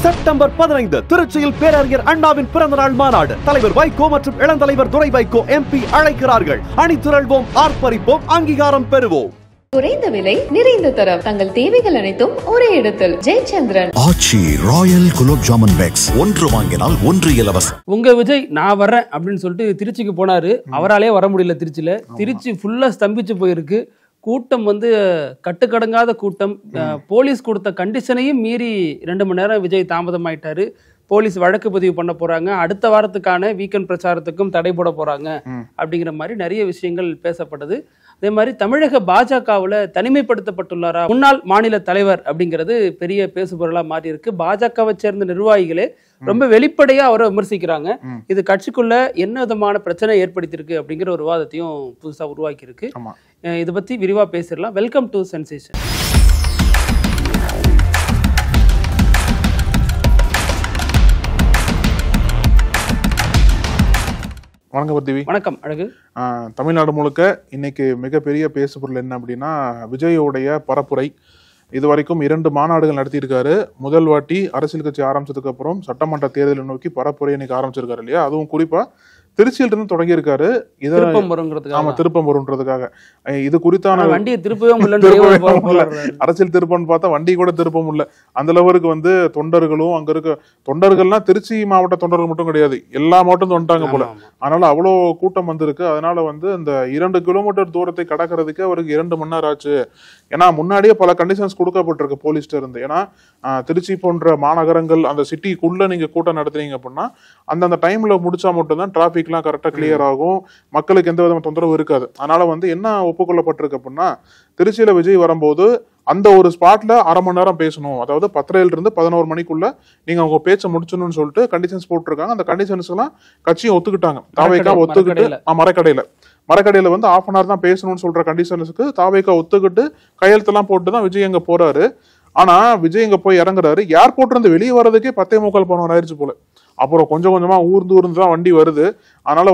September 15 திருச்சியில் பேரறிஞர் அண்ணாவின் பிறந்தநாள் மாநாடு. தலைவர் வைகோ மற்றும் இளந்தலைவர் துரை வைகோ MP அழைக்கிறார்கள். அணிதிரள்வோம், ஆர்ப்பரிப்போம், அங்கீகாரம் பெறுவோம். குறைந்த விலை, நிறைந்த தரம், தங்கள் தேவைகள் அனைத்தும் ஒரே இடத்தில். ஜெயச்சந்திரன். ஆச்சி ராயல் குலோப் ஜாமுன் பேக்ஸ், ஒன்று வாங்கினால் ஒன்று இலவசம். உங்க விஜய் நான் வர்றேன் அப்படின்னு சொல்லிட்டு திருச்சிக்கு போனாரு. அவராலே வர முடியல. திருச்சி ஃபுல்லா ஸ்தம்பிச்சு போயிருக்கு. கூட்டம் கட்டுக்கடங்காத கூட்டம். போலீஸ் கொடுத்த கண்டிஷனையும் மீறி 2 மணி நேரம் விஜய் தாமதமாயிட்டாரு. போலீஸ் வழக்கு பதிவு பண்ண போறாங்க. அடுத்த வாரத்துக்கான வீக்கெண்ட் பிரச்சாரத்துக்கும் தடை போட போறாங்க அப்படிங்கிற மாதிரி நிறைய விஷயங்கள் பேசப்பட்டது. அதே மாதிரி தமிழக பாஜகவில் தனிமைப்படுத்தப்பட்டுள்ளாரா முன்னாள் மாநில தலைவர் அப்படிங்கிறது பெரிய பேசுபொருளா மாறி இருக்கு. பாஜகவை சேர்ந்த நிர்வாகிகளே ரொம்ப வெளிப்படையா அவரை விமர்சிக்கிறாங்க. இது கட்சிக்குள்ள என்ன விதமான பிரச்சனை ஏற்படுத்தியிருக்கு அப்படிங்கிற ஒரு விவாதத்தையும் புதுசா உருவாக்கி இருக்கு. இதை பத்தி விரிவா பேசிடலாம். Welcome to sensation. வணக்கம் பர்தீவி. வணக்கம் அழகு. தமிழ்நாடு முழுக்க இன்னைக்கு மிகப்பெரிய பேசுபொருள் என்ன அப்படின்னா விஜயோடைய பரப்புரை. இது வரைக்கும் 2 மாநாடுகள் நடத்தியிருக்காரு. முதல் வாட்டி அரசியல் கட்சி ஆரம்பிச்சதுக்கு அப்புறம் சட்டமன்ற தேர்தலை நோக்கி பரப்புரை இன்னைக்கு ஆரம்பிச்சிருக்காரு இல்லையா? அதுவும் குறிப்பா திருச்சியில இருந்து தொடங்கி இருக்காரு. திருப்பம் வரும்ன்றதுக்காக. இது குறித்தான வண்டியை திருப்பவே அரசியல் திருப்பம்னு பார்த்தா வண்டி கூட திருப்பம் இல்ல. அந்த அளவுக்கு தொண்டர்களும் அங்க இருக்க தொண்டர்கள்லாம் திருச்சி மாவட்ட தொண்டர்கள் மட்டும் கிடையாது, எல்லா மாவட்டம் வந்துட்டாங்க போல. அதனால அவ்வளோ கூட்டம் வந்திருக்கு. அதனால இந்த 2 கிலோமீட்டர் தூரத்தை கடக்கிறதுக்கு அவருக்கு 2 மணி நேரம் ஆச்சு. ஏன்னா முன்னாடியே பல கண்டிஷன்ஸ் கொடுக்கப்பட்டிருக்கு போலீஸ்ல இருந்து. ஏன்னா திருச்சி போன்ற மாநகரங்கள் அந்த சிட்டிக்குள்ள நீங்க கூட்டம் நடத்துறீங்க அப்படின்னா அந்த டைம்ல முடிச்சா மட்டும்தான் டிராபிக்லாம் கரெக்டா கிளியர் ஆகும், மக்களுக்கு எந்த விதமான தொந்தரவு இருக்காது. அதனால என்ன ஒப்புக்கொள்ளப்பட்டிருக்கு அப்படின்னா திருச்சியில விஜய் வரும்போது அந்த ஒரு ஸ்பாட்ல 1/2 மணி நேரம் பேசணும். அதாவது 10:30 இருந்து 11 மணிக்குள்ள நீங்க அவங்க பேச்ச முடிச்சணும்னு சொல்லிட்டு கண்டிஷன்ஸ் போட்டிருக்காங்க. அந்த கண்டிஷன்ஸ் எல்லாம் கட்சியும் ஒத்துக்கிட்டாங்க. தாவேக்கா ஒத்துக்கிட்டு மரக்கடையில 1/2 மணி நேரம் தான் பேசணும்னு சொல்ற கண்டிஷன்ஸுக்கு தாவேக்கா ஒத்துக்கிட்டு கையெழுத்தெல்லாம் போட்டு தான் விஜய் அங்க போறாரு. ஆனா விஜய் இங்க போய் இறங்குறாரு. ஏர்போர்ட்ல இருந்து வெளியே வர்றதுக்கே 10:45 ஆயிடுச்சு போல. அப்புறம் கொஞ்சம் கொஞ்சமா ஊர்ந்து தான் வண்டி வருது. அதனால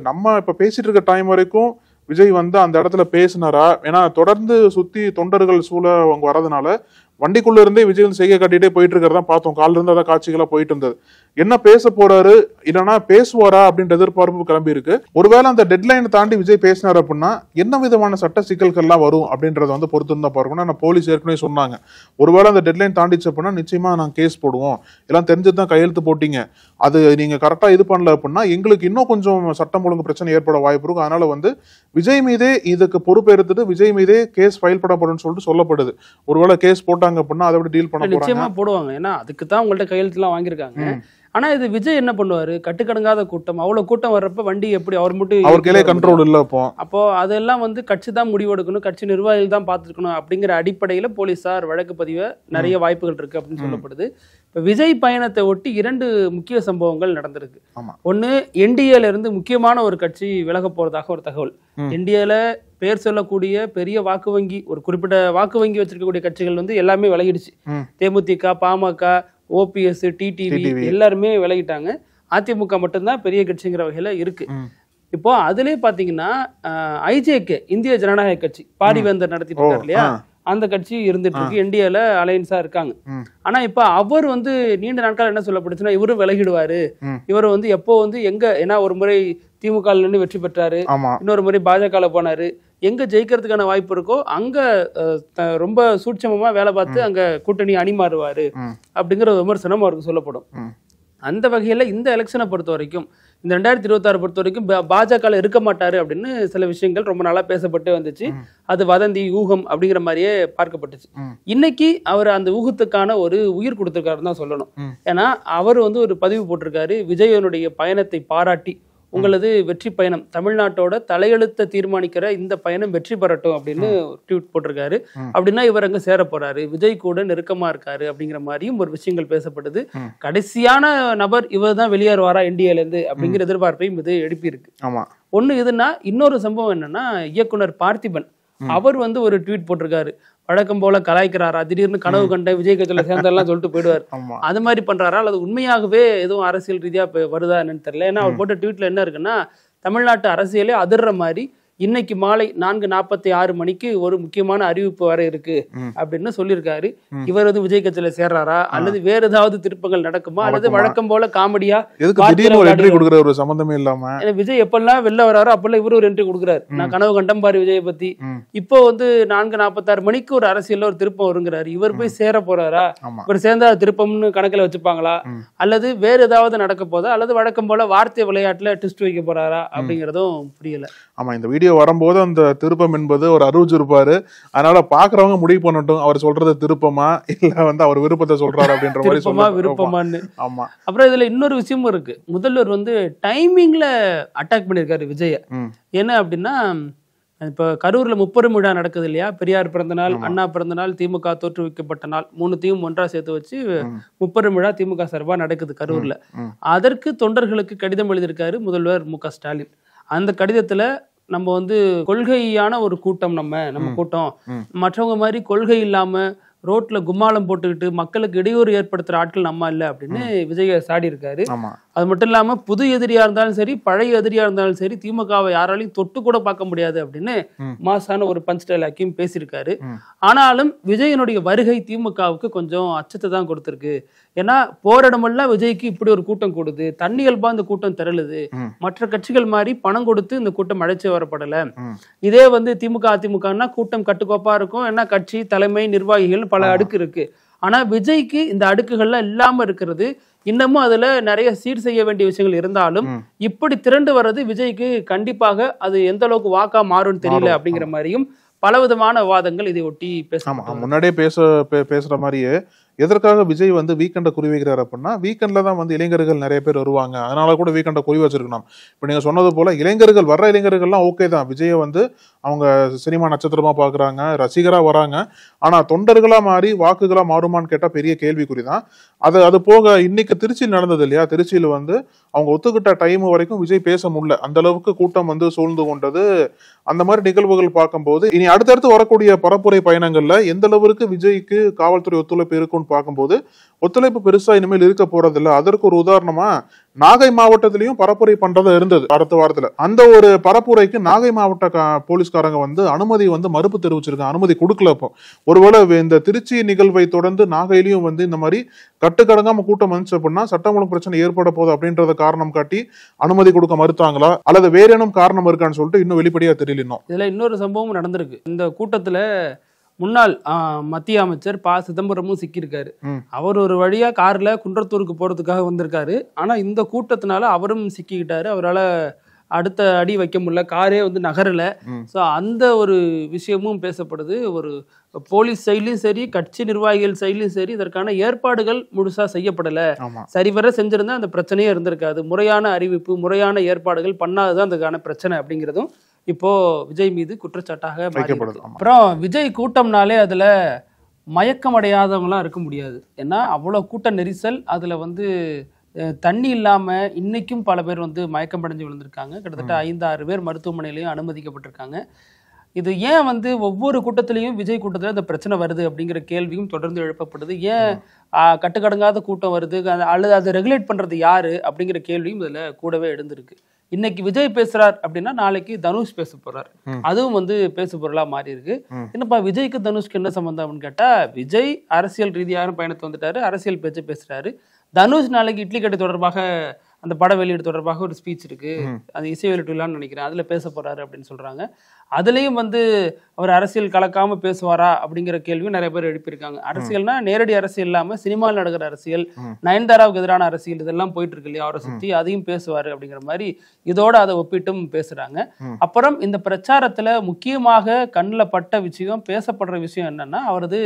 நம்ம இப்ப பேசிட்டு இருக்க டைம் வரைக்கும் விஜய் அந்த இடத்துல பேசினாரா? ஏன்னா தொடர்ந்து சுத்தி தொண்டர்கள் சூழ அவங்க வரதுனால வண்டிக்குள்ள இருந்தே விஜய் செய்கை காட்டிட்டே போயிட்டு இருக்கிறதா பார்த்தோம். காலில இருந்து அதான் காட்சிகளா போயிட்டு இருந்தது. என்ன பேச போறாரு இல்லைன்னா பேசுவாரா அப்படின்ற எதிர்பார்ப்பு கிளம்பி இருக்கு. ஒருவேளை அந்த டெட்லைனை தாண்டி விஜய் பேசினார் அப்படின்னா என்ன விதமான சட்ட சிக்கல்கள்லாம் வரும் அப்படின்றத பொறுத்து தான் பார்க்கணும். நான் போலீஸ் ஏற்கனவே சொன்னாங்க, ஒருவேளை அந்த டெட்லைன் தாண்டிச்சு அப்படின்னா நிச்சயமா நாங்க கேஸ் போடுவோம், எல்லாம் தெரிஞ்சுதான் கையெழுத்து போட்டீங்க, அது நீங்க கரெக்டா இது பண்ணல அப்படின்னா எங்களுக்கு இன்னும் கொஞ்சம் சட்டம் ஒழுங்கு பிரச்சனை ஏற்பட வாய்ப்பு இருக்கும். அதனால விஜய் மீதே இதுக்கு பொறுப்பேற்றுட்டு விஜய் மீதே கேஸ் ஃபைல் பண்ணப்படும் சொல்லிட்டு சொல்லப்படுது. ஒருவேளை கேஸ் போட்டாங்க அப்படின்னா அதை விட டீல் பண்ண நிச்சயமா போடுவாங்க. ஏன்னா அதுக்கு தான் உங்கள்ட்ட கையெழுத்து எல்லாம் வாங்கியிருக்காங்க. ஆனா இது விஜய் என்ன பண்ணுவாரு? கட்டுக்கடங்காத கூட்டம், அவ்வளவு கூட்டம் வர்றப்ப வண்டி எப்படி அவர் மட்டும் அவர் கையிலே கண்ட்ரோல் இல்ல. அப்போ அதெல்லாம் கட்சி தான் முடிவெடுக்கணும், கட்சி நிர்வாகிகள் தான் பார்த்துக்கணும் அப்படிங்கிற அடிப்படையில போலீசார் வழக்கு பதிவ நிறைய வாய்ப்புகள் இருக்கு அப்படின்னு சொல்லப்படுது. இப்ப விஜய் பயணத்தை ஒட்டி 2 முக்கிய சம்பவங்கள் நடந்திருக்கு. ஒண்ணு, என்டிஏல இருந்து முக்கியமான ஒரு கட்சி விலக போறதாக ஒரு தகவல். என்டிஏல பேர் சொல்லக்கூடிய பெரிய வாக்கு வங்கி, ஒரு குறிப்பிட்ட வாக்கு வங்கி வச்சிருக்கக்கூடிய கட்சிகள் எல்லாமே விலகிடுச்சு. தேமுதிக, பாமக, OPS, டிடிவி எல்லாருமே விலகிட்டாங்க. அதிமுக மட்டும்தான் பெரிய கட்சிங்கிற வகையில இருக்கு. இப்போ அதுலயே பாத்தீங்கன்னா IJK, இந்திய ஜனநாயக கட்சி, பாரிவேந்தர் நடத்திட்டு இருக்காரு இல்லையா, அந்த கட்சி இருந்துட்டு இருக்கு. என்டிஏல அலையன்ஸா இருக்காங்க. ஆனா இப்ப அவர் நீண்ட நாட்கள் என்ன சொல்லப்படுச்சுன்னா இவரும் விலகிடுவாரு, இவர் எப்போ எங்க, ஏன்னா ஒரு முறை திமுக நின்று வெற்றி பெற்றாரு, இன்னொரு முறை பாஜக போனாரு, எங்க ஜெயிக்கிறதுக்கான வாய்ப்பு இருக்கோ அங்க ரொம்ப சூட்சமமா வேலை பார்த்து அங்க கூட்டணி அணி மாறுவாரு அப்படிங்கிற விமர்சனம் அவருக்கு சொல்லப்படும். அந்த வகையில இந்த எலெக்ஷனை பொறுத்த வரைக்கும், இந்த 2026 பொறுத்த வரைக்கும் பாஜக இருக்க மாட்டாரு அப்படின்னு சில விஷயங்கள் ரொம்ப நாளா பேசப்பட்டு வந்துச்சு. அது வதந்தி, ஊகம் அப்படிங்கிற மாதிரியே பார்க்கப்பட்டுச்சு. இன்னைக்கு அவர் அந்த ஊகத்துக்கான ஒரு உயிர் கொடுத்திருக்காருன்னு தான் சொல்லணும். ஏன்னா அவர் ஒரு பதிவு போட்டிருக்காரு, விஜயனுடைய பயணத்தை பாராட்டி, உங்களது வெற்றி பயணம் தமிழ்நாட்டோட தலையெழுத்த தீர்மானிக்கிற இந்த பயணம் வெற்றி பெறட்டும் அப்படின்னு ட்வீட் போட்டிருக்காரு. அப்படின்னா இவர் அங்க சேர போறாரு, விஜய் கூட நெருக்கமா இருக்காரு அப்படிங்கிற மாதிரியும் ஒரு விஷயங்கள் பேசப்படுது. கடைசியான நபர் இவர் தான் வெளியேறுவாரா என்டிஏல இருந்து அப்படிங்கிற எதிர்பார்ப்பையும் இது எழுப்பி இருக்கு. ஒண்ணு இதுன்னா, இன்னொரு சம்பவம் என்னன்னா, இயக்குனர் பார்த்திபன் அவர் ஒரு ட்வீட் போட்டிருக்காரு. வழக்கம் போல கலாய்க்கிறாரா, திடீர்னு கனவு கண்ட விஜய் கட்சியில சேர்ந்தெல்லாம் சொல்லிட்டு போயிடுவார், அது மாதிரி பண்றாரா அல்லது உண்மையாகவே எதுவும் அரசியல் ரீதியா வருதா என்னன்னு தெரியல. ஏன்னா அவர் போட்ட ட்வீட்ல என்ன இருக்குன்னா, தமிழ்நாட்டு அரசியலே அதிர்ற மாதிரி இன்னைக்கு மாலை 4:46 மணிக்கு ஒரு முக்கியமான அறிவிப்பு வர இருக்கு அப்படின்னு சொல்லியிருக்காரு. இவர் வந்து விஜய் கட்சியில சேர்றாரா அல்லது வேற ஏதாவது திருப்பங்கள் நடக்குமா அல்லது வழக்கம் போல காமெடியா ஒரு சம்பந்தமே இல்லாம விஜய் எப்பெல்லாம் வெளில வராரோ அப்பெல்லாம் இவரு ஒரு என்ட்ரி கொடுக்குறாரு. நான் கனவு கண்டம் பாரு விஜயை பத்தி. இப்போ வந்து 4:46 மணிக்கு ஒரு அரசியல்ல ஒரு திருப்பம் வருங்கிறாரு. இவர் போய் சேர போறாரா? இவர் சேர்ந்தா திருப்பம்னு கணக்குல வச்சுப்பாங்களா அல்லது வேற ஏதாவது நடக்க போதா அல்லது வழக்கம் போல வார்த்தை விளையாட்டுல ட்விஸ்ட் வைக்க போறாரா அப்படிங்கறதும் புரியல. ஆமா, இந்த வீடியோ வரும்போது அந்த திருப்பம் என்பது ஒரு அறிவிச்சிருப்பாரு. அதனால பாக்குறவங்க முடிவு பண்ணட்டும் அவர் சொல்றது திருப்பமா இல்ல வந்து அவர் விருப்பத்தை சொல்றாரு அப்படின்ற மாதிரி விருப்பமான்னு. ஆமா. அப்புறம் இதுல இன்னொரு விஷயமும் இருக்கு. முதல்வர் வந்து டைமிங்ல அட்டாக் பண்ணிருக்காரு விஜய. என்ன அப்படின்னா, இப்ப கரூர்ல 30 விழா நடக்குது இல்லையா? பெரியார் பிறந்த நாள், அண்ணா பிறந்த நாள், திமுக தோற்றுவிக்கப்பட்ட நாள், மூணுத்தையும் ஒன்றா சேர்த்து வச்சு 30 விழா திமுக சார்பா நடக்குது கரூர்ல. அதற்கு தொண்டர்களுக்கு கடிதம் எழுதியிருக்காரு முதல்வர் மு.க. ஸ்டாலின். அந்த கடிதத்துல நம்ம வந்து கொள்கையான ஒரு கூட்டம், நம்ம கூட்டம் மற்றவங்க மாதிரி கொள்கை இல்லாம ரோட்ல கும்மாளம் போட்டுக்கிட்டு மக்களுக்கு இடையூறு ஏற்படுத்துற ஆட்கள் நம்ம இல்ல அப்படின்னு விஜய சாடி இருக்காரு. அது மட்டும் இல்லாம புது எதிரியா இருந்தாலும் சரி பழைய எதிரியா இருந்தாலும் சரி திமுகவை யாராலையும் தொட்டு கூட பார்க்க முடியாது அப்படின்னு மாசான ஒரு பஞ்ச் டைலாக்கையும் பேசியிருக்காரு. ஆனாலும் விஜயனுடைய வருகை திமுகவுக்கு கொஞ்சம் அச்சத்தை தான் கொடுத்திருக்கு. ஏன்னா போற இடமெல்லாம் விஜய்க்கு இப்படி ஒரு கூட்டம் கூடுது, தன்னியல்பா இந்த கூட்டம் திரளுது, மற்ற கட்சிகள் மாதிரி பணம் கொடுத்து இந்த கூட்டம் அழைச்சு வரப்படல. இதே வந்து திமுக அதிமுகன்னா கூட்டம் கட்டுக்கோப்பா இருக்கும். ஏன்னா கட்சி தலைமை நிர்வாகிகள் பல அடுக்கு இருக்கு. ஆனா விஜய்க்கு இந்த அடுக்குகள்லாம் இல்லாம இருக்கிறது. இன்னமும் அதுல நிறைய சீர் செய்ய வேண்டிய விஷயங்கள் இருந்தாலும் இப்படி திரண்டு வர்றது விஜய்க்கு கண்டிப்பாக அது எந்த அளவுக்கு வாக்கா மாறும்னு தெரியல அப்படிங்கிற மாதிரியும் பலவிதமான விவாதங்கள் இதை ஒட்டி பேசலாம். முன்னாடியே பேசுற மாதிரியே எதற்காக விஜய் வந்து வீக்கெண்டை குறி வைக்கிறார் அப்படின்னா, வீக்கெண்ட்ல தான் வந்து இளைஞர்கள் நிறைய பேர் வருவாங்க, அதனால கூட வீக்கெண்டை குறி வச்சிருக்கணும். இப்போ நீங்க சொன்னது போல வர்ற இளைஞர்கள்லாம் ஓகே தான், விஜயை வந்து அவங்க சினிமா நட்சத்திரமா பாக்குறாங்க, ரசிகரா வராங்க. ஆனா தொண்டர்களா மாறி வாக்குகளா மாறுமான்னு கேட்டா பெரிய கேள்விக்குறி தான். அது போக இன்னைக்கு திருச்சியில் நடந்தது இல்லையா? திருச்சியில வந்து அவங்க ஒத்துக்கிட்ட டைம் வரைக்கும் விஜய் பேச முடியல, அந்த அளவுக்கு கூட்டம் வந்து சூழ்ந்து கொண்டது. அந்த மாதிரி நிகழ்வுகள் பார்க்கும்போது இனி அடுத்தடுத்து வரக்கூடிய பரப்புரை பயணங்கள்ல எந்த அளவுக்கு விஜய்க்கு காவல்துறை ஒத்துழைப்பு இருக்குன்னு பார்க்கும்போது ஒத்துழைப்பு பெருசா இனிமேல் இருக்க போறது இல்ல. அதற்கு ஒரு உதாரணமா நாகை மாவட்டத்திலையும் பரப்புரை பண்றதா இருந்தது அடுத்த வாரத்துல. அந்த ஒரு பரப்புரைக்கு நாகை மாவட்ட போலீஸ்காரங்க வந்து அனுமதி வந்து மறுப்பு தெரிவிச்சிருக்காங்க, அனுமதி கொடுக்கல. இப்போ ஒருவேளை இந்த திருச்சி நிகழ்வை தொடர்ந்து நாகையிலையும் வந்து இந்த மாதிரி கட்டுக்கடங்காம கூட்டம் வந்துச்சு அப்படின்னா சட்டம் ஒழுங்கு பிரச்சனை ஏற்பட போகுது அப்படின்றத காரணம் காட்டி அனுமதி கொடுக்க மறுத்தாங்களா அல்லது வேற ஏனும் காரணம் இருக்கான்னு சொல்லிட்டு இன்னும் வெளிப்படையா தெரியல. இதுல இன்னொரு சம்பவம் நடந்திருக்கு. இந்த கூட்டத்துல முன்னாள் மத்திய அமைச்சர் ப. சிதம்பரமும் சிக்கியிருக்காரு. அவர் ஒரு வழியா கார்ல குன்றத்தூருக்கு போறதுக்காக வந்திருக்காரு. ஆனா இந்த கூட்டத்தினால அவரும் சிக்கிக்கிட்டாரு. அவரால் அடுத்த அடி வைக்க முடியல, காரே வந்து நகரல. ஸோ அந்த ஒரு விஷயமும் பேசப்படுது. ஒரு போலீஸ் சைட்லயும் சரி கட்சி நிர்வாகிகள் சைட்லயும் சரி இதற்கான ஏற்பாடுகள் முழுசா செய்யப்படல. சரிவர செஞ்சிருந்தா அந்த பிரச்சனையே இருந்திருக்காது. முறையான அறிவிப்பு முறையான ஏற்பாடுகள் பண்ணாதுதான் அதுக்கான பிரச்சனை அப்படிங்கிறதும் இப்போ விஜய் மீது குற்றச்சாட்டாக மாறிப்படுது. அப்புறம் விஜய் கூட்டம்னாலே அதுல மயக்கம் அடையாதவங்களாம் இருக்க முடியாது. ஏன்னா அவ்வளவு கூட்ட நெரிசல், அதுல வந்து தண்ணி இல்லாம இன்னைக்கும் பல பேர் வந்து மயக்கம் அடைஞ்சு விழுந்திருக்காங்க. கிட்டத்தட்ட 5-6 பேர் மருத்துவமனையிலையும் அனுமதிக்கப்பட்டிருக்காங்க. இது ஏன் வந்து ஒவ்வொரு கூட்டத்திலையும் விஜய் கூட்டத்தில் இந்த பிரச்சனை வருது அப்படிங்கிற கேள்வியும் தொடர்ந்து எழுப்பப்படுது. ஏன் கட்டுக்கடங்காத கூட்டம் வருது அல்லது அதை ரெகுலேட் பண்றது யாரு அப்படிங்கிற கேள்வியும் இதுல கூடவே எழுந்திருக்கு. இன்னைக்கு விஜய் பேசுறார் அப்படின்னா நாளைக்கு தனுஷ் பேச போறார், அதுவும் வந்து பேசு பொருளா மாறி இருக்கு. என்னப்பா விஜய்க்கு தனுஷ்க்கு என்ன சம்பந்தம் அப்படின்னு கேட்டா, விஜய் அரசியல் ரீதியான பயணத்தை வந்துட்டாரு, அரசியல் பேச்சு பேசுறாரு. தனுஷ் நாளைக்கு இட்லி கடை தொடர்பாக அந்த பட வெளியீடு தொடர்பாக ஒரு ஸ்பீச் இருக்கு, அது இசை வெளியிடலான்னு நினைக்கிறேன், அதுல பேச போறாரு அப்படின்னு சொல்றாங்க. அதுலயும் வந்து அவர் அரசியல் கலக்காம பேசுவாரா அப்படிங்கிற கேள்வி நிறைய பேர் எழுப்பியிருக்காங்க. அரசியல்னா நேரடி அரசியல் இல்லாம சினிமாவில் நடக்கிற அரசியல், நயன்தாராவுக்கு எதிரான அரசியல் இதெல்லாம் போயிட்டு இருக்கு இல்லையா, அவரை சுத்தி அதையும் பேசுவாரு அப்படிங்கிற மாதிரி இதோட அதை ஒப்பிட்டும் பேசுறாங்க. அப்புறம் இந்த பிரச்சாரத்துல முக்கியமாக கண்ணில் பட்ட விஷயம், பேசப்படுற விஷயம் என்னன்னா அவரது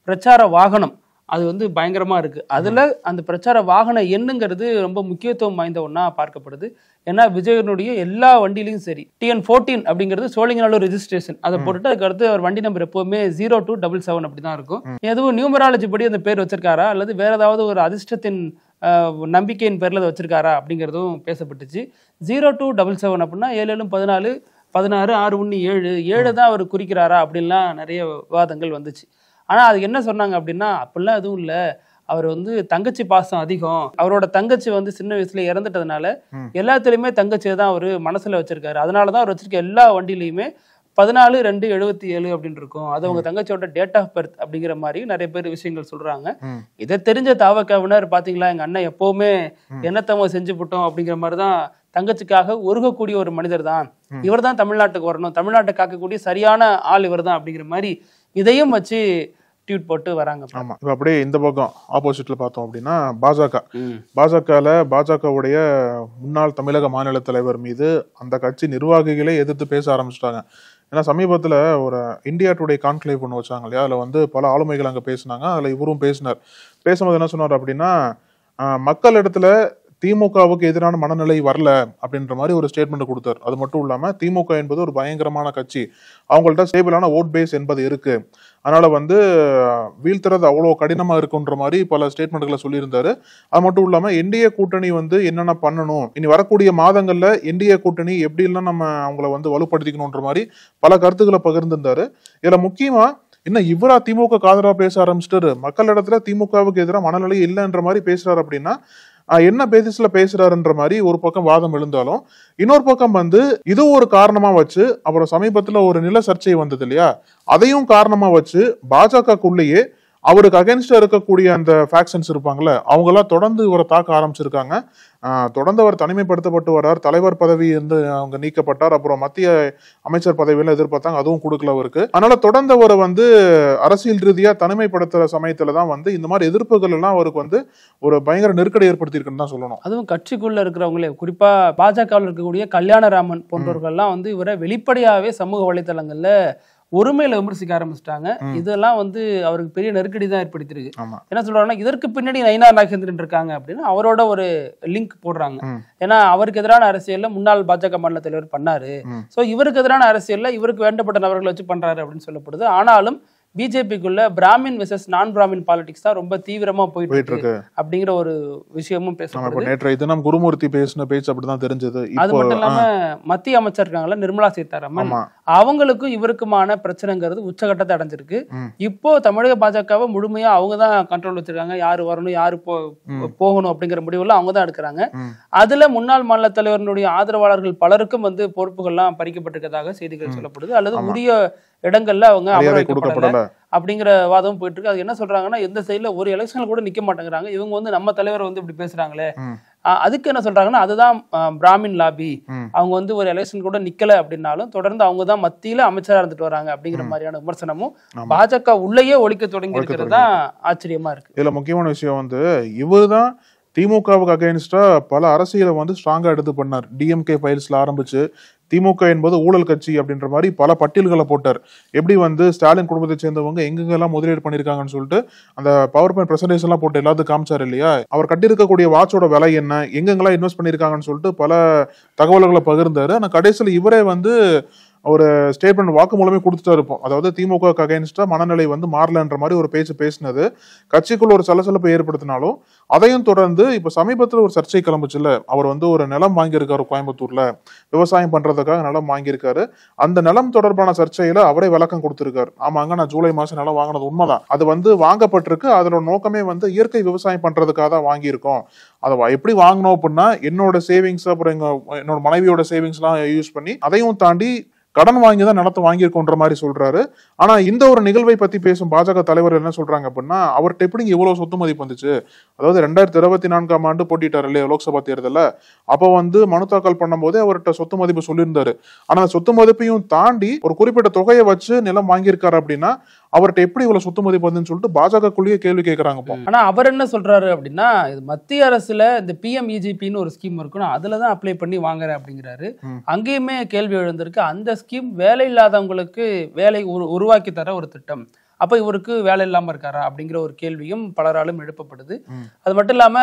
பிரச்சார வாகனம் அது வந்து பயங்கரமா இருக்கு. அதுல அந்த பிரச்சார வாகன எண்ணுங்கிறது ரொம்ப முக்கியத்துவம் வாய்ந்த ஒன்னா பார்க்கப்படுது. ஏன்னா விஜயனுடைய எல்லா வண்டியிலையும் சரி TN14 அப்படிங்கிறது சோழிங்கநல்லூர் ரெஜிஸ்ட்ரேஷன், அதை போட்டுட்டு அதுக்கு அடுத்து அவர் வண்டி நம்பர் எப்பவுமே 0277 அப்படிதான் இருக்கும். எதுவும் நியூமராலஜி படி அந்த பேர் வச்சிருக்காரா அல்லது வேற ஏதாவது ஒரு அதிர்ஷ்டத்தின் நம்பிக்கையின் பேர்ல அதை வச்சிருக்காரா அப்படிங்கிறதும் பேசப்பட்டுச்சு. 0277 அப்படின்னா 7 14 16 6 1 7 தான் அவர் குறிக்கிறாரா அப்படின்லாம் நிறைய விவாதங்கள் வந்துச்சு. ஆனா அது என்ன சொன்னாங்க அப்படின்னா அப்படிலாம் எதுவும் இல்லை, அவர் வந்து தங்கச்சி பாசம் அதிகம், அவரோட தங்கச்சி வந்து சின்ன வயசுல இறந்துட்டதுனால எல்லாத்துலயுமே தங்கச்சியை தான் அவரு மனசுல வச்சிருக்காரு. அதனாலதான் அவர் வச்சிருக்க எல்லா வண்டியிலையுமே 14-2-77 அப்படின்னு இருக்கும். அது அவங்க தங்கச்சியோட டேட் ஆஃப் பர்த் அப்படிங்கிற மாதிரி நிறைய பேர் விஷயங்கள் சொல்றாங்க. இதை தெரிஞ்ச தாவகவினர் பாத்தீங்களா, எங்க அண்ணன் எப்பவுமே என்னத்தவங்க செஞ்சு போட்டோம் அப்படிங்கிற மாதிரிதான் தங்கச்சிக்காக உருகக்கூடிய ஒரு மனிதர் தான், இவர் தான் தமிழ்நாட்டுக்கு வரணும், தமிழ்நாட்டை காக்கக்கூடிய சரியான ஆள் இவர் தான் அப்படிங்கிற மாதிரி இதையும் வச்சு ட்வீட் போட்டு வராங்க. ஆமா, இப்ப அப்படியே இந்த பக்கம் ஆப்போசிட்ல பார்த்தோம் அப்படின்னா பாஜகவுடைய முன்னாள் தமிழக மாநில தலைவர் மீது அந்த கட்சி நிர்வாகிகளே எதிர்த்து பேச ஆரம்பிச்சிட்டாங்க. ஏன்னா சமீபத்துல ஒரு இந்தியா டுடே கான்க்ளேவ் ஒன்று வச்சாங்க இல்லையா, அதுல வந்து பல ஆளுமைகள் அங்க பேசினாங்க. அதுல இவரும் பேசினார். பேசும்போது என்ன சொன்னார் அப்படின்னா, மக்கள் இடத்துல திமுகவுக்கு எதிரான மனநிலை வரல அப்படின்ற மாதிரி ஒரு ஸ்டேட்மெண்ட் கொடுத்தார். அது மட்டும் இல்லாம திமுக என்பது ஒரு பயங்கரமான கட்சி, அவங்கள்ட்ட ஸ்டேபிளான ஓட் பேஸ் என்பது இருக்கு, அதனால வந்து வீழ்த்துறது அவ்வளோ கடினமா இருக்குன்ற மாதிரி பல ஸ்டேட்மெண்ட்களை சொல்லியிருந்தாரு. அது மட்டும் இல்லாம என்டிஏ கூட்டணி வந்து என்னென்ன பண்ணணும், இனி வரக்கூடிய மாதங்கள்ல என்டிஏ கூட்டணி எப்படி எல்லாம் நம்ம அவங்கள வந்து வலுப்படுத்திக்கணும்ன்ற மாதிரி பல கருத்துக்களை பகிர்ந்திருந்தாரு. இதுல முக்கியமா இன்னும் இவரா திமுக ஆதரவா பேச ஆரம்பிச்சிட்டாரு, மக்கள் இடத்துல திமுகவுக்கு எதிராக மனநிலை இல்லைன்ற மாதிரி பேசுறாரு. அப்படின்னா என்ன பேசிஸ்ல பேசுறாருன்ற மாதிரி ஒரு பக்கம் வாதம் எழுந்தாலும், இன்னொரு பக்கம் வந்து இது ஒரு காரணமா வச்சு, அப்புறம் சமீபத்துல ஒரு நில சர்ச்சை வந்தது இல்லையா, அதையும் காரணமா வச்சு பாஜகக்குள்ளேயே அவருக்கு அகேன்ஸ்டா இருக்கக்கூடிய அந்த ஃபேக்ஷன்ஸ் இருப்பாங்கல்ல, அவங்க எல்லாம் தொடர்ந்து இவரை தாக்க ஆரம்பிச்சிருக்காங்க. தொடர்ந்து அவர் தனிமைப்படுத்தப்பட்டு வர்றார், தலைவர் பதவி வந்து அவங்க நீக்கப்பட்டார், அப்புறம் மத்திய அமைச்சர் பதவியெல்லாம் எதிர்பார்த்தாங்க, அதுவும் கொடுக்கல அவருக்கு. அதனால தொடர்ந்து அவரை வந்து அரசியல் ரீதியா தனிமைப்படுத்துற சமயத்துலதான் வந்து இந்த மாதிரி எதிர்ப்புகள் எல்லாம் அவருக்கு வந்து ஒரு பயங்கர நெருக்கடி ஏற்படுத்தி இருக்குன்னு தான் சொல்லணும். அதுவும் கட்சிக்குள்ள இருக்கிறவங்களே, குறிப்பா பாஜகவில் இருக்கக்கூடிய கல்யாணராமன் போன்றவர்கள்லாம் வந்து இவரை வெளிப்படையாவே சமூக வலைதளங்கள்ல ஒருமையில விமர்சிக்க ஆரம்பிச்சிட்டாங்க. இதெல்லாம் வந்து அவருக்கு பெரிய நெருக்கடி தான் ஏற்படுத்திருக்கு. என்ன சொல்றாங்கன்னா, இதற்கு பின்னாடி நயினா நாகேந்திரன் இருக்காங்க அப்படின்னு அவரோட ஒரு லிங்க் போடுறாங்க. ஏன்னா அவருக்கு எதிரான அரசியல்ல முன்னாள் பாஜக மாநில தலைவர் பண்ணாரு, சோ இவருக்கு எதிரான அரசியல்ல இவருக்கு வேண்டப்பட்ட நபர்களை வச்சு பண்றாரு அப்படின்னு சொல்லப்படுது. ஆனாலும் பிஜேபிக்குள்ள பிராமின் வெர்சஸ் நான் பிராமின் பாலிடிக்ஸ் தான் ரொம்ப தீவிரமா போயிட்டு இருக்கு அப்படிங்கிற ஒரு விஷயமும் பேசப்படுது. நேற்று தினம் குருமூர்த்தி பேசின பேச்சு அப்படிதான் தெரிஞ்சது. அது மட்டும் இல்லாம மத்திய அமைச்சர் இருக்காங்கல்ல நிர்மலா சீதாராமன், அவங்களுக்கும் இவருக்குமான பிரச்சனைங்கிறது உச்சகட்டத்தை அடைஞ்சிருக்கு. இப்போ தமிழக பாஜகவை முழுமையா அவங்கதான் கண்ட்ரோல் வச்சிருக்காங்க, யாரு வரணும் யாரு போகணும் அப்படிங்கிற முடிவுல அவங்கதான் எடுக்கிறாங்க. அதுல முன்னாள் மாநில தலைவர்களுடைய ஆதரவாளர்கள் பலருக்கும் வந்து பொறுப்புகள்லாம் பறிக்கப்பட்டிருக்கதாக செய்திகள் சொல்லப்படுது, அல்லது உரிய இடங்கள்ல அவங்க அமர வைக்கப்படல அப்படிங்கிற வாதமும் போயிட்டு இருக்கு. அது என்ன சொல்றாங்கன்னா, எந்த சைட்ல ஒரு எலெக்ஷன்ல கூட நிக்க மாட்டேங்கிறாங்க, இவங்க வந்து நம்ம தலைவர் வந்து இப்படி பேசுறாங்களே, அதுக்கு என்ன சொல்றாங்கன்னா, அதுதான் பிராமின் லாபி, அவங்க வந்து ஒரு எலெக்ஷன் கூட நிக்கல அப்படின்னாலும் தொடர்ந்து அவங்க தான் மத்தியில அமைச்சரா இருந்துட்டு வராங்க அப்படிங்கிற மாதிரியான விமர்சனமும் பாஜக உள்ளேயே ஒழிக்க தொடங்கி இருக்கிறது தான் ஆச்சரியமா இருக்கு. இதுல முக்கியமான விஷயம் வந்து இவருதான் திமுகவுக்கு அகைன்ஸ்டா பல அரசியலை வந்து ஸ்ட்ராங்கா எடுத்து பண்ணார். டிஎம்கே ஃபைல்ஸ்ல ஆரம்பிச்சு திமுக என்பது ஊழல் கட்சி அப்படின்ற மாதிரி பல பட்டியல்களை போட்டார். எப்படி வந்து ஸ்டாலின் குடும்பத்தை சேர்ந்தவங்க எங்கெங்கெல்லாம் முதலீடு பண்ணிருக்காங்கன்னு சொல்லிட்டு அந்த பவர் பாயிண்ட் பிரசன்டேஷன் எல்லாம் போட்டு எல்லாத்துக்கும் காமிச்சார் இல்லையா. அவர் கட்டியிருக்கக்கூடிய வாட்சோட விலை என்ன, எங்கெங்கெல்லாம் இன்வெஸ்ட் பண்ணிருக்காங்கன்னு சொல்லிட்டு பல தகவல்களை பகிர்ந்தாரு. ஆனா கடைசியில் இவரே வந்து ஒரு ஸ்டேட்மெண்ட் வாக்கு மூலமே கொடுத்துட்டா இருப்போம். அதாவது திமுக அகைன்ஸ்டா மனநிலை வந்து மாறலன்ற மாதிரி ஒரு பேச்சு பேசினது கட்சிக்குள்ள ஒரு சலசலப்பை ஏற்படுத்தினாலும், அதையும் தொடர்ந்து இப்ப சமீபத்தில் ஒரு சர்ச்சை கிளம்புச்சுல்ல, அவர் வந்து ஒரு நிலம் வாங்கியிருக்காரு கோயம்புத்தூர்ல, விவசாயம் பண்றதுக்காக நிலம் வாங்கியிருக்காரு. அந்த நிலம் தொடர்பான சர்ச்சையில அவரே விளக்கம் கொடுத்திருக்காரு. ஆமாங்க, நான் ஜூலை மாசம் நிலம் வாங்கினது உண்மைதான், அது வந்து வாங்கப்பட்டிருக்கு, அதோட நோக்கமே வந்து இயற்கை விவசாயம் பண்றதுக்காக தான் வாங்கியிருக்கோம். அதை எப்படி வாங்கணும் அப்படின்னா என்னோட சேவிங்ஸ் அப்புறம் என்னோட மனைவியோட சேவிங்ஸ் எல்லாம் யூஸ் பண்ணி அதையும் தாண்டி கடன் வாங்கி தான் நிலத்தை வாங்கியிருக்கோன்ற மாதிரி சொல்றாரு. ஆனா இந்த ஒரு நிகழ்வை பத்தி பேசும் பாஜக தலைவர் என்ன சொல்றாங்க அப்படின்னா, அவர்கிட்ட எப்படி இவ்வளவு சொத்து மதிப்பு வந்துச்சு, அதாவது 2024ஆம் ஆண்டு போட்டிட்டார் இல்லையா லோக்சபா தேர்தல, அப்ப வந்து மனு தாக்கல் பண்ணும் போதே அவர்கிட்ட சொத்து மதிப்பு சொல்லியிருந்தாரு. ஆனா சொத்து மதிப்பையும் தாண்டி ஒரு குறிப்பிட்ட தொகையை வச்சு நிலம் வாங்கியிருக்காரு அப்படின்னா அவர்கிட்ட எப்படி இவ்வளவு சொத்து மதிப்பு வந்துன்னு சொல்லிட்டு பாஜகக்குள்ளேயே கேள்வி கேட்கறாங்க. ஆனா அவர் என்ன சொல்றாரு அப்படின்னா, இது மத்திய அரசுல இந்த PMEGPன்னு ஒரு ஸ்கீம் இருக்கணும், அதுலதான் அப்ளை பண்ணி வாங்குறேன் அப்படிங்கிறாரு. அங்கேயுமே கேள்வி எழுந்திருக்கு. அந்த ஸ்கீம் வேலை இல்லாதவங்களுக்கு வேலை உருவாக்கி தர ஒரு திட்டம், அப்ப இவருக்கு வேலை இல்லாம இருக்காரா அப்படிங்கிற ஒரு கேள்வியும் பலராலும் எழுப்பப்படுது. அது மட்டும் இல்லாம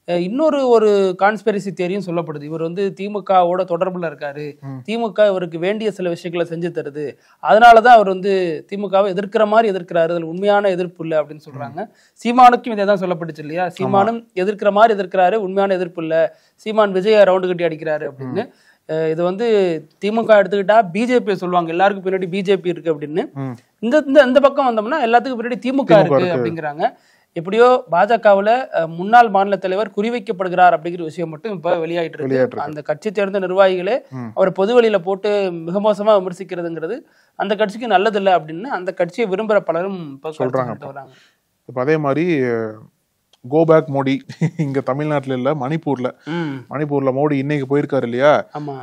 இன்னொரு ஒரு கான்ஸ்பிரசி தியரியும் சொல்லப்படுது. இவர் வந்து திமுகவோட தொடர்புல இருக்காரு, திமுக இவருக்கு வேண்டிய சில விஷயங்களை செஞ்சு தருது, அதனாலதான் அவர் வந்து திமுகவை எதிர்க்கிற மாதிரி எதிர்க்கிறாரு, அதில் உண்மையான எதிர்ப்பு இல்லை அப்படின்னு சொல்றாங்க. சீமானுக்கும் இதே தான் சொல்லப்பட்டுச்சு இல்லையா, சீமானும் எதிர்க்கிற மாதிரி எதிர்க்கிறாரு, உண்மையான எதிர்ப்பு இல்லை, சீமான் விஜய ரவுண்டு கட்டி அடிக்கிறாரு அப்படின்னு. இது வந்து திமுக எடுத்துக்கிட்டா பிஜேபி சொல்லுவாங்க, எல்லாருக்கும் பின்னாடி பிஜேபி இருக்கு அப்படின்னு. இந்த பக்கம் வந்தோம்னா எல்லாத்துக்கும் பின்னாடி திமுக இருக்கு அப்படிங்கிறாங்க. எப்படியோ பாஜகவுல முன்னாள் மாநில தலைவர் குறிவைக்கப்படுகிறார் அப்படிங்கிற விஷயம் மட்டும் இப்ப வெளியாயிட்டு இருக்கு. அந்த கட்சி சேர்ந்த நிர்வாகிகளே அவர் பொது வழியில போட்டு மிக மோசமா விமர்சிக்கிறதுங்கிறது அந்த கட்சிக்கு நல்லதில்லை அப்படின்னு அந்த கட்சியை விரும்புற பலரும் சொல்றாங்க. இப்ப அதே மாதிரி கோ பேக் மோடி இங்க தமிழ்நாட்டுல இல்ல, மணிப்பூர்ல மோடி இன்னைக்கு போயிருக்காரு இல்லையா.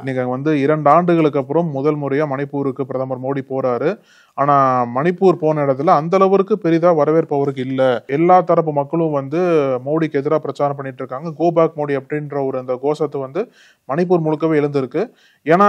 இன்னைக்கு வந்து 2 ஆண்டுகளுக்கு அப்புறம் முதல் முறையா மணிப்பூருக்கு பிரதமர் மோடி போறாரு. ஆனா மணிப்பூர் போன இடத்துல அந்த அளவுக்கு பெரிதா வரவேற்பு அவருக்கு இல்ல. எல்லா தரப்பு மக்களும் வந்து மோடிக்கு எதிராக பிரச்சாரம் பண்ணிட்டு இருக்காங்க. கோ பேக் மோடி அப்படின்ற ஒரு அந்த கோஷத்தை வந்து மணிப்பூர் முழுக்கவே எழுந்திருக்கு. ஏன்னா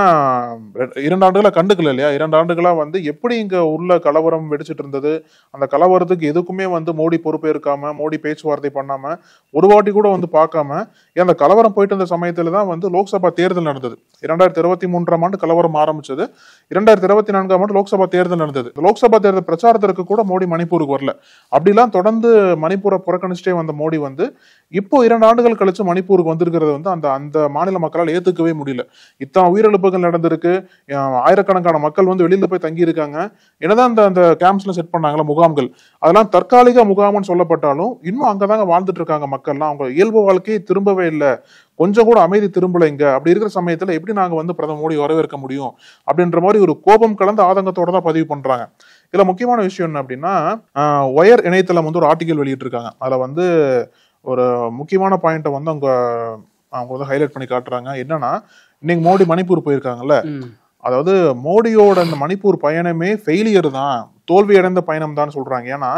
2 ஆண்டுகளா கண்டுக்கல இல்லையா. 2 ஆண்டுகளா வந்து எப்படி இங்க உள்ள கலவரம் வெடிச்சிட்டு இருந்தது, அந்த கலவரத்துக்கு எதுக்குமே வந்து மோடி பொறுப்பேற்காம, மோடி பேச்சுவார்த்தை பண்ணாம, ஒரு வாட்டி கூட வந்து பார்க்காம, அந்த கலவரம் போயிட்டு இருந்த சமயத்துல தான் வந்து லோக்சபா தேர்தல் நடந்தது. 2023ஆம் ஆண்டு கலவரம் ஆரம்பிச்சது, 2024ஆம் ஆண்டு லோக்சபா தேர்தல் நடந்தது. லோக்சபா தேர்தல் பிரச்சாரத்திற்கு கூட மோடி மணிப்பூருக்கு வரல. அப்படிலாம் தொடர்ந்து மணிப்பூரை புறக்கணிச்சிட்டே வந்த மோடி வந்து இப்போ 2 ஆண்டுகள் கழிச்சு மணிப்பூருக்கு வந்திருக்கிறது வந்து அந்த மாநில மக்களால் ஏத்துக்கவே முடியல. இத்தனை உயிரிழப்புகள் நடந்திருக்கு, ஆயிரக்கணக்கான மக்கள் வந்து வெளியில போய் தங்கி இருக்காங்க. என்னதான் அந்த கேம்ப்ஸ்ல செட் பண்ணாங்களா முகாம்கள், அதெல்லாம் தற்காலிக முகாம்னு சொல்லப்பட்டாலும் இன்னும் அங்கதாங்க வாழ்ந்துட்டு இருக்காங்க மக்கள்லாம். அவங்க இயல்பு வாழ்க்கையை திரும்பவே இல்லை, கொஞ்சம் கூட அமைதி திரும்பல இங்க. அப்படி இருக்கிற சமயத்துல எப்படி நாங்க வந்து பிரதமர் மோடி வரவேற்க முடியும் அப்படின்ற மாதிரி ஒரு கோபம் கலந்த ஆதங்கத்தோட தான் பதிவு பண்றாங்க. இதுல முக்கியமான விஷயம் என்ன அப்படின்னா, ஒயர் இணையதளம் வந்து ஒரு ஆர்டிகல் வெளியிட்டு இருக்காங்க. அதுல வந்து ஒரு முக்கியமான பாயிண்ட வந்து அவங்க வந்து ஹைலைட் பண்ணி காட்டுறாங்க. என்னன்னா, இன்னைக்கு மோடி மணிப்பூர் போயிருக்காங்கல்ல, அதாவது மோடியோட அந்த மணிப்பூர் பயணமே ஃபெயிலியர் தான், தோல்வி அடைந்த பயணம் தான் சொல்றாங்க. ஏன்னா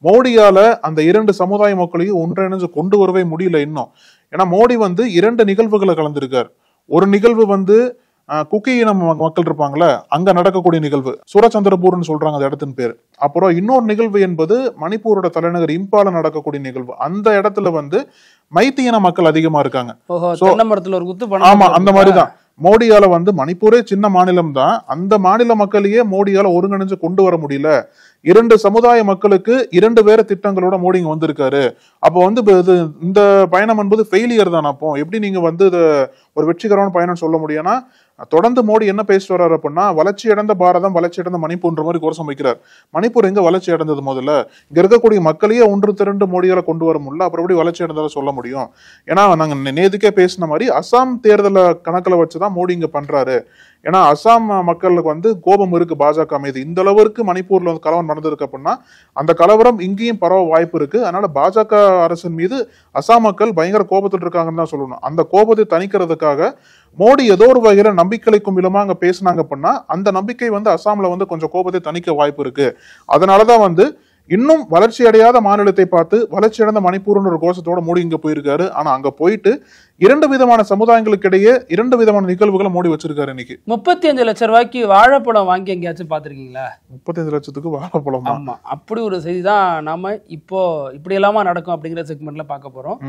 மோடியால அந்த 2 சமுதாய மக்களையும் ஒன்றிணைஞ்சு கொண்டு வரவே முடியல இன்னும். ஏன்னா மோடி வந்து 2 நிகழ்வுகளை கலந்திருக்காரு. ஒரு நிகழ்வு வந்து குக்கி இனம் மக்கள் இருப்பாங்கல்ல, அங்க நடக்கக்கூடிய நிகழ்வு, சூரச்சந்திரபூர்னு சொல்றாங்க அந்த இடத்தின் பேர். அப்புறம் இன்னொரு நிகழ்வு என்பது மணிப்பூரோட தலைநகர் இம்பால நடக்கக்கூடிய நிகழ்வு. அந்த இடத்துல வந்து மைத்தியின மக்கள் அதிகமா இருக்காங்க. ஆமா, அந்த மாதிரிதான் மோடியால வந்து மணிப்பூரே சின்ன மாநிலம் தான், அந்த மாநில மக்களையே மோடியால ஒருங்கிணைஞ்சு கொண்டு வர முடியல. 2 சமுதாய மக்களுக்கு 2 வேற திட்டங்களோட மோடி இங்க வந்திருக்காரு. அப்போ வந்து இந்த பயணம் என்பது ஃபெயிலியர் தான். அப்போ எப்படி நீங்க வந்து ஒரு வெற்றிகரமான பயணம் சொல்ல முடியும்னா, தொடர்ந்து மோடி என்ன பேசிட்டு வர்றாரு அப்படின்னா, வளர்ச்சி அடைந்த பாரதம், வளர்ச்சி அடைந்த மணிப்பூர்ன்ற மாதிரி கோஷம் வைக்கிறார். மணிப்பூர் எங்க வளர்ச்சி அடைந்தது? முதல்ல இங்க இருக்கக்கூடிய மக்களையே ஒன்று திரண்டு மோடியால கொண்டு வர முடியல, அப்புறம் எப்படி வளர்ச்சி அடைந்ததை சொல்ல முடியும்? ஏன்னா நாங்க நேதுக்கே பேசின மாதிரி அசாம் தேர்தலை கணக்குல வச்சுதான் மோடி இங்க பண்றாரு. ஏன்னா அசாம் மக்களுக்கு வந்து கோபம் இருக்கு பாஜக மீது. இந்த அளவுக்கு மணிப்பூர்ல வந்து கலவரம் நடந்திருக்கு அப்படின்னா அந்த கலவரம் இங்கேயும் பரவ வாய்ப்பு இருக்கு. அதனால பாஜக அரசின் மீது அசாம் மக்கள் பயங்கர கோபத்தில் இருக்காங்கன்னு தான் சொல்லணும். அந்த கோபத்தை தணிக்கிறதுக்காக மோடி ஏதோ ஒரு வகையில நம்பிக்கைக்கும் விதமா அங்க பேசினாங்க அப்படின்னா அந்த நம்பிக்கை வந்து அசாம்ல வந்து கொஞ்சம் கோபத்தை தணிக்க வாய்ப்பு இருக்கு. அதனாலதான் வந்து இன்னும் வளர்ச்சி அடையாத மாநிலத்தை பார்த்து வளர்ச்சி அடைந்த மணிப்பூர்னு ஒரு கோஷத்தோட மோடி இங்க போயிருக்காரு. ஆனா அங்க போயிட்டு 2 விதமான சமுதாயங்களுக்கு இடையே 2 விதமான நிகழ்வுகளை மோடி வச்சிருக்காரு. இன்னைக்கு 35 லட்சம் ரூபாய்க்கு வாழைப்பழம் வாங்கி எங்கேயாச்சும் பாத்திருக்கீங்களா? 35 லட்சத்துக்கு வாழைப்பழம்? ஆமா, அப்படி ஒரு செய்தி தான் நாம இப்போ இப்படி எல்லாமா நடக்கும் அப்படிங்கிற செக்மெண்ட்ல பார்க்க போறோம்.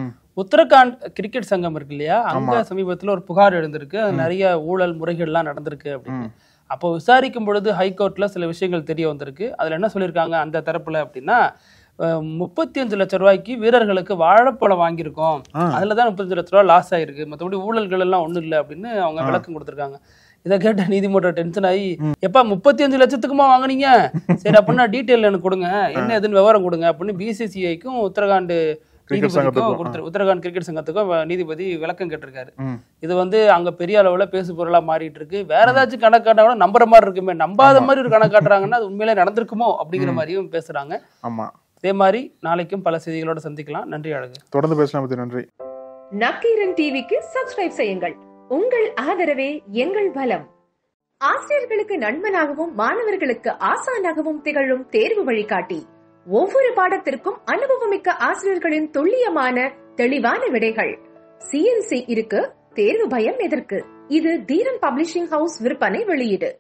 உத்தரகாண்ட் கிரிக்கெட் சங்கம் இருக்கு இல்லையா, அங்க சமீபத்துல ஒரு புகார் எழுந்திருக்கு, நிறைய ஊழல் முறைகள்லாம் நடந்திருக்கு அப்படின்னு. அப்போ விசாரிக்கும் பொழுது ஹைகோர்ட்ல சில விஷயங்கள் தெரிய வந்திருக்கு. அதுல என்ன சொல்லியிருக்காங்க அந்த தரப்புல அப்படின்னா, 35 லட்சம் ரூபாய்க்கு வீரர்களுக்கு வாழைப்பழம் வாங்கியிருக்கோம், அதுலதான் 35 லட்ச ரூபா லாஸ் ஆயிருக்கு, மற்றபடி ஊழல்கள் எல்லாம் ஒண்ணும் இல்லை அப்படின்னு அவங்க விளக்கம் கொடுத்திருக்காங்க. இதை கேட்ட நீதிமன்றம் டென்ஷன் ஆகி, எப்பா 35 லட்சத்துக்குமா வாங்கினீங்க, சரி அப்படின்னா டீட்டெயில் எனக்கு கொடுங்க, என்ன எதுன்னு விவரம் கொடுங்க அப்படின்னு பிசிசிஐக்கும் உத்தரகாண்ட் உத்தரகாண்ட் கிரிக்கெட் சங்கத்துக்கும் நீதிபதி விளக்கம் கேட்டிருக்காரு. இது வந்து அங்க பெரிய அளவுல பேசு பொருளா மாறிட்டு இருக்கு. வேற ஏதாச்சும் கணக்காட்டா கூட நம்புற மாதிரி இருக்குமே, நம்பாத மாதிரி ஒரு கணக்காட்டுறாங்கன்னா அது உண்மையிலே நடந்திருக்குமோ அப்படிங்கிற மாதிரியும் பேசுறாங்க. ஆமா, இதே மாதிரி நாளைக்கும் பல செய்திகளோட சந்திக்கலாம். நன்றி அழகு. தொடர்ந்து பேசலாம். நன்றி. நக்கீரன் டிவிக்கு சப்ஸ்கிரைப் செய்யுங்கள். உங்கள் ஆதரவே எங்கள் பலம். ஆசிரியர்களுக்கு நண்பனாகவும் மாணவர்களுக்கு ஆசானாகவும் திகழும் தேர்வு வழிகாட்டி. ஒவ்வொரு பாடத்திற்கும் அனுபவமிக்க ஆசிரியர்களின் துல்லியமான தெளிவான விடைகள். CNC இருக்கு, தேர்வு பயம் எதற்கு? இது தீரன் பப்ளிஷிங் ஹவுஸ் விற்பனை வெளியீடு.